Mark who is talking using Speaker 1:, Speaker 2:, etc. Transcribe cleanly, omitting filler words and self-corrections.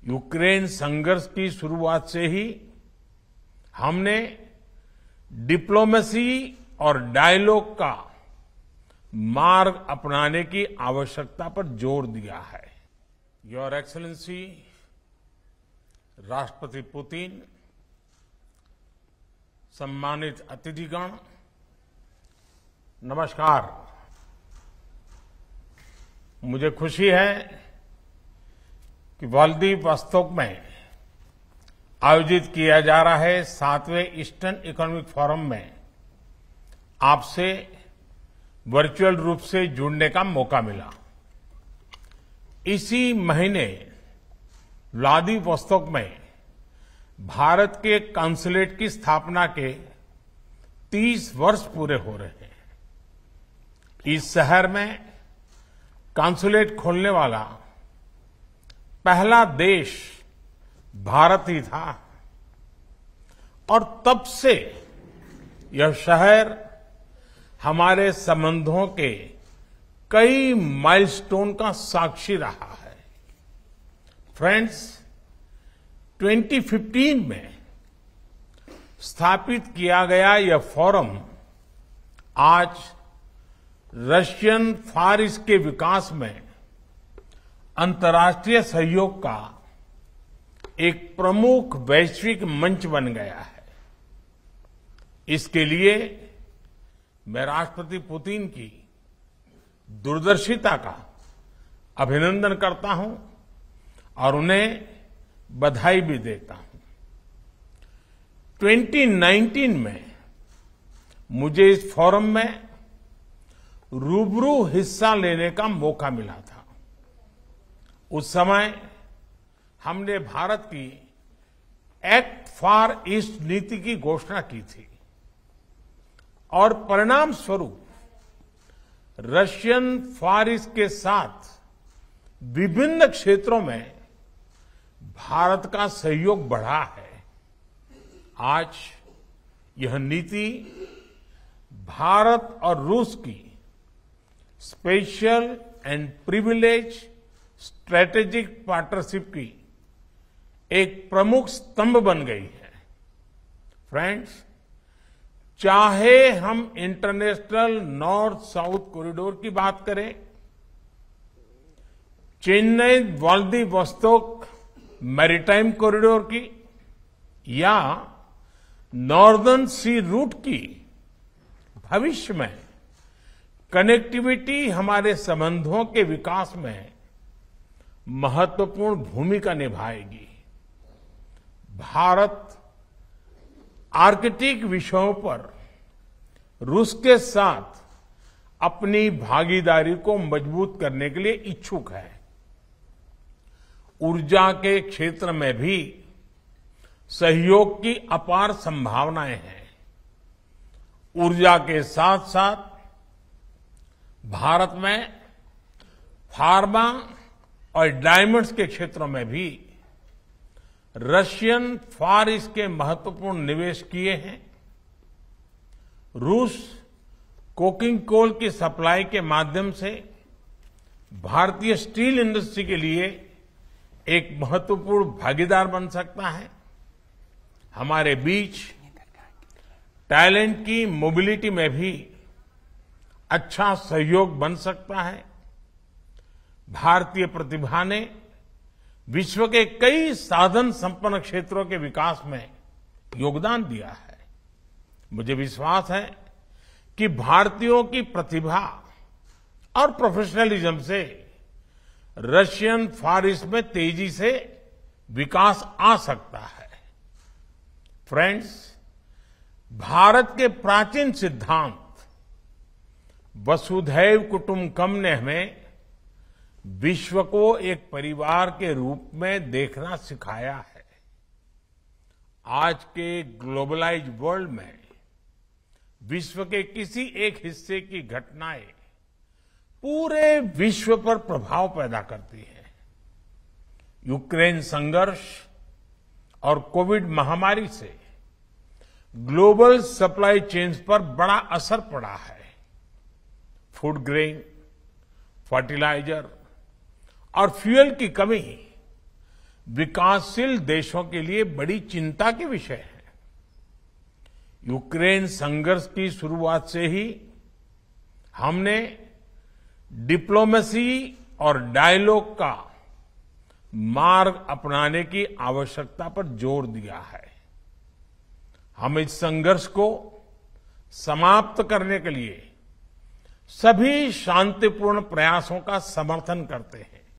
Speaker 1: Ukraine संघर्ष की शुरुआत से ही हमने डिप्लोमेसी और डायलॉग का मार्ग अपनाने की आवश्यकता पर जोर दिया है। योर एक्सेलेंसी राष्ट्रपति पुतिन, सम्मानित अतिथिगण, नमस्कार। मुझे खुशी है कि व्लादिवोस्तोक में आयोजित किया जा रहा है 7वें ईस्टर्न इकोनॉमिक फोरम में आपसे वर्चुअल रूप से जुड़ने का मौका मिला। इसी महीने व्लादिवोस्तोक में भारत के कॉन्सुलेट की स्थापना के 30 वर्ष पूरे हो रहे हैं। इस शहर में कॉन्सुलेट खोलने वाला पहला देश भारत ही था और तब से यह शहर हमारे संबंधों के कई माइलस्टोन का साक्षी रहा है। फ्रेंड्स, 2015 में स्थापित किया गया यह फोरम आज रशियन फार ईस्ट के विकास में अंतर्राष्ट्रीय सहयोग का एक प्रमुख वैश्विक मंच बन गया है। इसके लिए मैं राष्ट्रपति पुतिन की दूरदर्शिता का अभिनंदन करता हूं और उन्हें बधाई भी देता हूं। 2019 में मुझे इस फोरम में रूबरू हिस्सा लेने का मौका मिला था। उस समय हमने भारत की एक्ट फॉर ईस्ट नीति की घोषणा की थी और परिणाम स्वरूप रशियन फार ईस्ट के साथ विभिन्न क्षेत्रों में भारत का सहयोग बढ़ा है। आज यह नीति भारत और रूस की special and privilege strategic partnership की एक प्रमुख स्तंभ बन गई है। फ्रेंड्स, चाहे हम इंटरनेशनल नॉर्थ साउथ कॉरिडोर की बात करें, चेन्नई व्लादिवोस्तोक मैरीटाइम कॉरिडोर की या नॉर्दर्न सी रूट की, भविष्य में कनेक्टिविटी हमारे संबंधों के विकास में महत्वपूर्ण भूमिका निभाएगी। भारत आर्कटिक विषयों पर रूस के साथ अपनी भागीदारी को मजबूत करने के लिए इच्छुक है। ऊर्जा के क्षेत्र में भी सहयोग की अपार संभावनाएं हैं। ऊर्जा के साथ साथ भारत में फार्मा और डायमंड्स के क्षेत्रों में भी रशियन फार ईस्ट के महत्वपूर्ण निवेश किए हैं। रूस कोकिंग कोल की सप्लाई के माध्यम से भारतीय स्टील इंडस्ट्री के लिए एक महत्वपूर्ण भागीदार बन सकता है। हमारे बीच टैलेंट की मोबिलिटी में भी अच्छा सहयोग बन सकता है। भारतीय प्रतिभा ने विश्व के कई साधन संपन्न क्षेत्रों के विकास में योगदान दिया है। मुझे विश्वास है कि भारतीयों की प्रतिभा और प्रोफेशनलिज्म से रशियन फार ईस्ट में तेजी से विकास आ सकता है। फ्रेंड्स, भारत के प्राचीन सिद्धांत वसुधैव कुटुंबकम ने हमें विश्व को एक परिवार के रूप में देखना सिखाया है। आज के ग्लोबलाइज्ड वर्ल्ड में विश्व के किसी एक हिस्से की घटनाएं पूरे विश्व पर प्रभाव पैदा करती है। यूक्रेन संघर्ष और कोविड महामारी से ग्लोबल सप्लाई चेन्स पर बड़ा असर पड़ा है। फूड ग्रेन, फर्टिलाइजर और फ्यूल की कमी विकासशील देशों के लिए बड़ी चिंता के विषय है। यूक्रेन संघर्ष की शुरुआत से ही हमने डिप्लोमेसी और डायलॉग का मार्ग अपनाने की आवश्यकता पर जोर दिया है। हम इस संघर्ष को समाप्त करने के लिए सभी शांतिपूर्ण प्रयासों का समर्थन करते हैं।